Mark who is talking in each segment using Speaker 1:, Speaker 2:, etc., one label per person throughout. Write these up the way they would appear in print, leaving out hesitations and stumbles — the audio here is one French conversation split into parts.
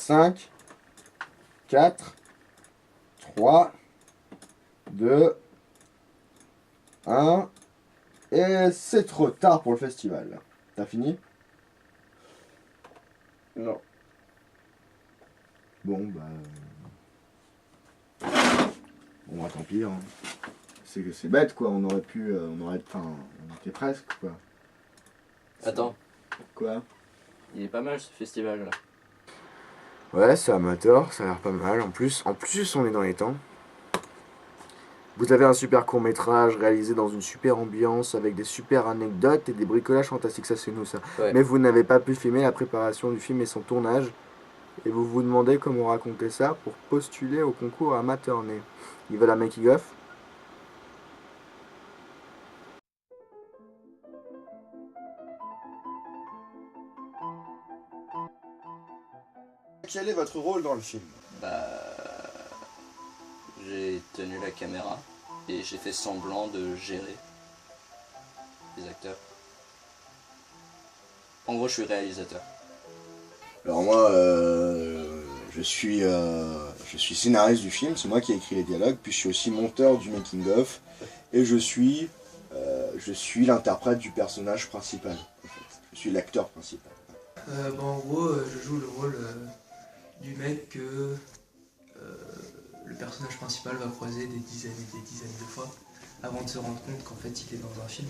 Speaker 1: 5, 4, 3, 2, 1. Et c'est trop tard pour le festival. T'as fini?
Speaker 2: Non.
Speaker 1: Bon, bah... Bon, bah tant pis, hein. C'est bête, quoi. On aurait pu... Enfin, on était presque, quoi.
Speaker 3: Attends,
Speaker 1: Quoi?
Speaker 3: il est pas mal ce festival là.
Speaker 1: Ouais, c'est amateur, ça a l'air pas mal. En plus, on est dans les temps. Vous avez un super court-métrage réalisé dans une super ambiance avec des super anecdotes et des bricolages fantastiques, ça c'est nous ça.
Speaker 3: Ouais.
Speaker 1: Mais vous n'avez pas pu filmer la préparation du film et son tournage et vous vous demandez comment raconter ça pour postuler au concours amateur né. Ils veulent un making-of. Quel est votre rôle dans le film?
Speaker 3: Bah... J'ai tenu la caméra et j'ai fait semblant de gérer les acteurs. En gros, je suis réalisateur.
Speaker 1: Alors moi, je suis scénariste du film, c'est moi qui ai écrit les dialogues, puis je suis aussi monteur du making-of, et je suis l'interprète du personnage principal, en fait. Je suis l'acteur principal.
Speaker 4: En gros, je joue le rôle du mec que le personnage principal va croiser des dizaines et des dizaines de fois avant de se rendre compte qu'en fait il est dans un film.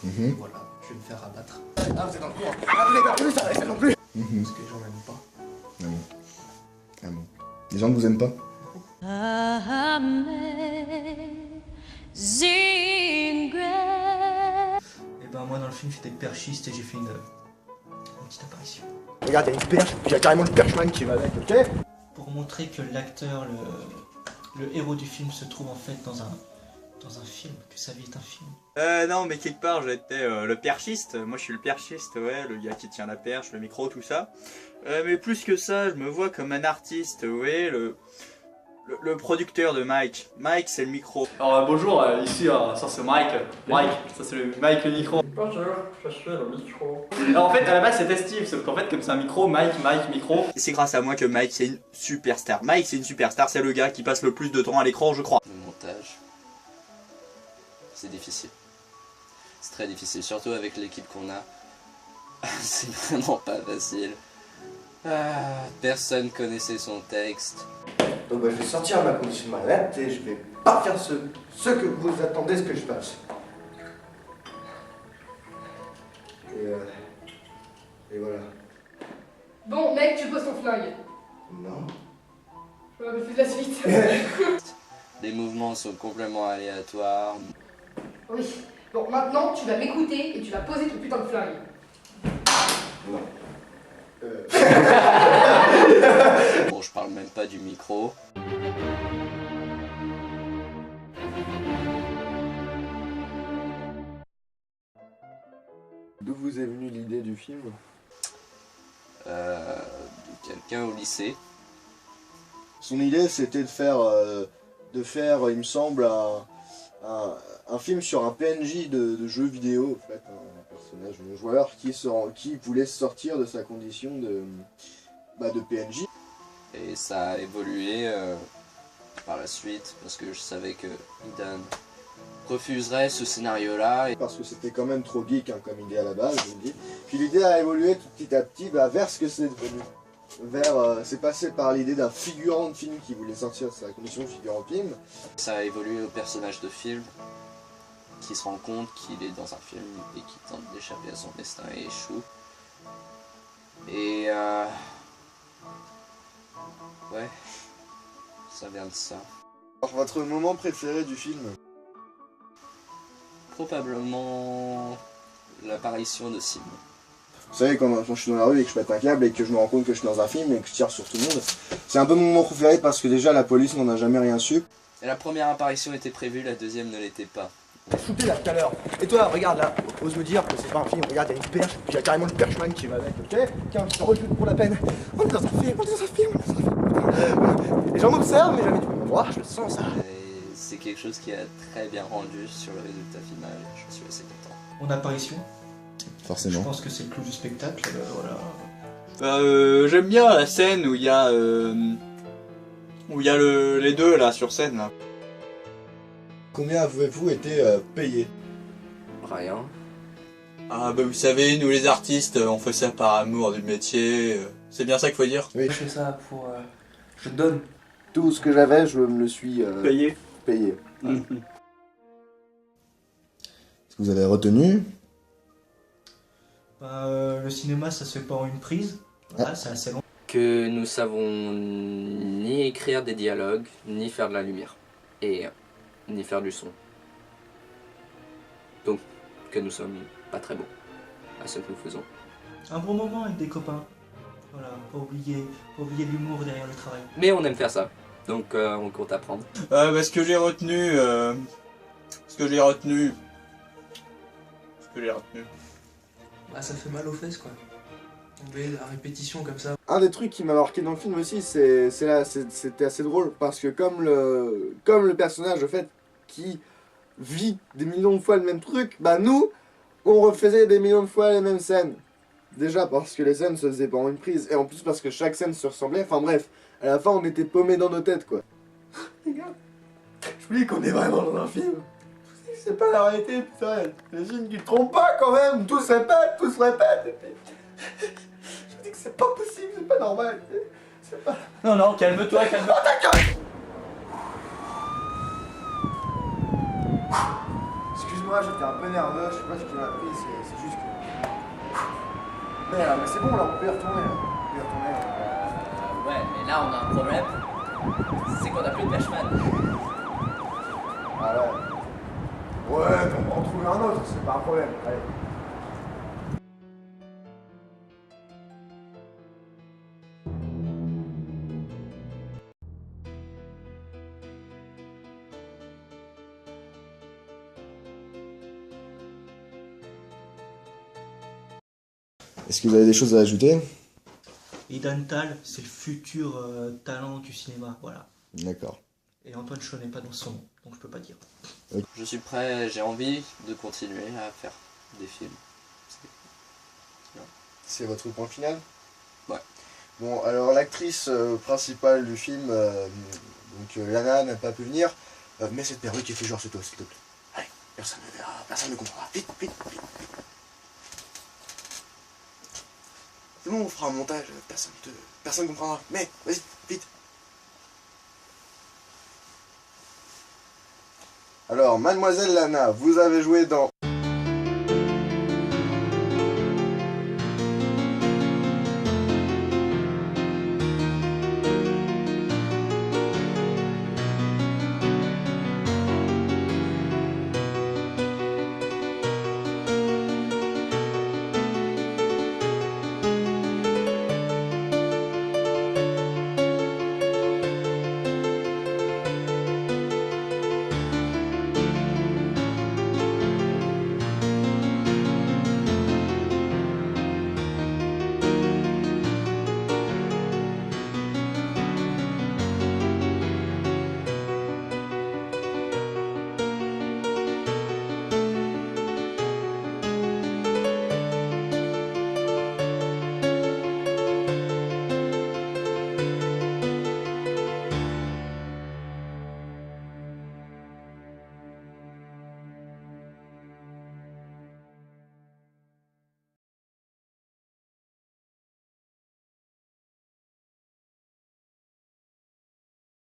Speaker 4: Et voilà, je vais me faire abattre.
Speaker 1: Ah, vous êtes dans le courant. Ah, vous n'avez pas voulu ça, restez non plus.
Speaker 4: Parce que les gens m'aiment pas.
Speaker 1: Ah bon. Ah bon. Les gens ne vous aiment pas?
Speaker 5: Amazing Grace.
Speaker 4: Et ben moi dans le film j'étais le perchiste et j'ai fait une petite apparition.
Speaker 1: Regarde, il y a une perche, puis il y a carrément le perchman qui va avec, ok?
Speaker 4: Pour montrer que l'acteur, le héros du film se trouve en fait dans un film, que sa vie est un film.
Speaker 2: Non, mais quelque part, j'étais le perchiste. Moi, je suis le perchiste, ouais, le gars qui tient la perche, le micro, tout ça. Mais plus que ça, je me vois comme un artiste, ouais, le producteur de Mike. Mike, c'est le micro.
Speaker 6: Alors bonjour, ici ça c'est Mike. Mike, ça c'est le Mike le micro.
Speaker 2: Bonjour, je suis le micro.
Speaker 6: Alors en fait à la base c'était Steve, sauf qu'en fait comme c'est un micro, Mike, micro.
Speaker 2: Et c'est grâce à moi que Mike, c'est une superstar. Mike, c'est une superstar, c'est le gars qui passe le plus de temps à l'écran, je crois.
Speaker 3: Le montage, c'est difficile. C'est très difficile, surtout avec l'équipe qu'on a. C'est vraiment pas facile. Personne connaissait son texte.
Speaker 1: Donc je vais sortir ma condition de marionnette et je vais pas faire ce que vous attendez ce que je fasse. Et voilà.
Speaker 7: Bon, mec, tu poses ton flingue.
Speaker 1: Non.
Speaker 7: Je me fais de la suite.
Speaker 3: Les mouvements sont complètement aléatoires.
Speaker 7: Oui. Bon, maintenant, tu vas m'écouter et tu vas poser ton putain de flingue.
Speaker 1: Non.
Speaker 3: Bon, je parle même pas du micro.
Speaker 1: D'où vous est venue l'idée du film?
Speaker 3: De quelqu'un au lycée.
Speaker 1: Son idée c'était de faire, il me semble, un film sur un PNJ de jeu vidéo, en fait, un personnage non joueur qui voulait sortir de sa condition de PNJ.
Speaker 3: Et ça a évolué par la suite parce que je savais que Idan refuserait ce scénario-là.
Speaker 1: Parce que c'était quand même trop geek comme idée à la base, je me dis. Puis l'idée a évolué petit à petit vers ce que c'est devenu. C'est passé par l'idée d'un figurant de film qui voulait sortir de sa condition de figurant de film.
Speaker 3: Ça a évolué au personnage de film qui se rend compte qu'il est dans un film et qui tente d'échapper à son destin et échoue. Et ouais, ça vient de ça.
Speaker 1: Alors, votre moment préféré du film?
Speaker 3: Probablement l'apparition de Sim.
Speaker 1: Vous savez, quand je suis dans la rue et que je pète un câble et que je me rends compte que je suis dans un film et que je tire sur tout le monde, c'est un peu mon moment préféré parce que déjà la police n'en a jamais rien su.
Speaker 3: Et la première apparition était prévue, la deuxième ne l'était pas.
Speaker 8: Shooté là tout à l'heure. Et toi, regarde là, ose me dire que c'est pas un film, regarde, il y a une perche, puis il y a carrément le perchman qui va avec, ok? Tiens, je te rejute pour la peine. On est dans un film, on est dans un film, on est dans un film. Les gens m'observent, mais jamais tu peux me voir, je le sens ça.
Speaker 3: Et c'est quelque chose qui a très bien rendu sur le résultat final, je suis assez content.
Speaker 4: Mon apparition,
Speaker 1: Forcément.
Speaker 4: je pense que c'est le clou du spectacle, voilà.
Speaker 2: J'aime bien la scène où il y a les deux là sur scène là.
Speaker 1: Combien avez-vous été payé?
Speaker 3: Rien.
Speaker 2: Ah bah vous savez, nous les artistes, on fait ça par amour du métier. C'est bien ça qu'il faut dire.
Speaker 1: Oui.
Speaker 4: Je fais ça pour... je donne.
Speaker 1: Tout ce que j'avais, je me le suis
Speaker 2: Payé.
Speaker 1: payé. Est-ce que vous avez retenu?
Speaker 9: Le cinéma, ça se fait pas en une prise. Voilà, c'est assez long.
Speaker 3: Que nous savons ni écrire des dialogues, ni faire de la lumière. Et ni faire du son. Donc, que nous sommes pas très bons à ce que nous faisons.
Speaker 9: Un bon moment avec des copains. Voilà, pas oublier l'humour derrière le travail.
Speaker 3: Mais on aime faire ça. Donc on compte apprendre.
Speaker 2: Bah, ce que j'ai retenu...
Speaker 4: Bah, ça fait mal aux fesses, quoi. Tomber la répétition comme ça.
Speaker 8: Un des trucs qui m'a marqué dans le film aussi, c'était assez drôle parce que comme le personnage, en fait, qui vit des millions de fois le même truc, bah nous, on refaisait des millions de fois les mêmes scènes. Déjà parce que les scènes se faisaient pas en une prise, et en plus parce que chaque scène se ressemblait. Enfin bref, à la fin on était paumés dans nos têtes, quoi. Les gars, je vous dis qu'on est vraiment dans un film. C'est pas la réalité, putain. Les films qui te trompent pas quand même, tout se répète, tout se répète. Et puis... je vous dis que c'est pas possible, c'est pas normal. C'est pas...
Speaker 6: Non, non, calme-toi, calme-toi.
Speaker 8: Oh, ta gueule! Excuse-moi, j'étais un peu nerveux, je sais pas ce qui m'a pris, c'est juste que... Mais c'est bon, là, on peut y retourner. Là. On peut y retourner.
Speaker 3: Ouais, mais là on a un problème. C'est qu'on a plus de Flashman.
Speaker 8: Ah ouais. Ouais, mais on va en trouver un autre, c'est pas un problème. Allez.
Speaker 1: Est-ce que vous avez des choses à ajouter?
Speaker 9: Aidan Tal, c'est le futur talent du cinéma, voilà.
Speaker 1: D'accord.
Speaker 9: Et Antoine Chau n'est pas dans son nom, donc je peux pas dire.
Speaker 3: Je suis prêt, j'ai envie de continuer à faire des films.
Speaker 1: C'est votre point final?
Speaker 3: Ouais.
Speaker 1: Bon, alors l'actrice principale du film, Lana, n'a pas pu venir. Mets cette perruque et fais genre c'est toi, s'il te plaît. Allez, personne ne verra, personne ne comprendra. Vite, vite, vite, vite. C'est bon, on fera un montage, personne comprendra. Mais, vas-y, vite. Alors, Mademoiselle Lana, vous avez joué dans...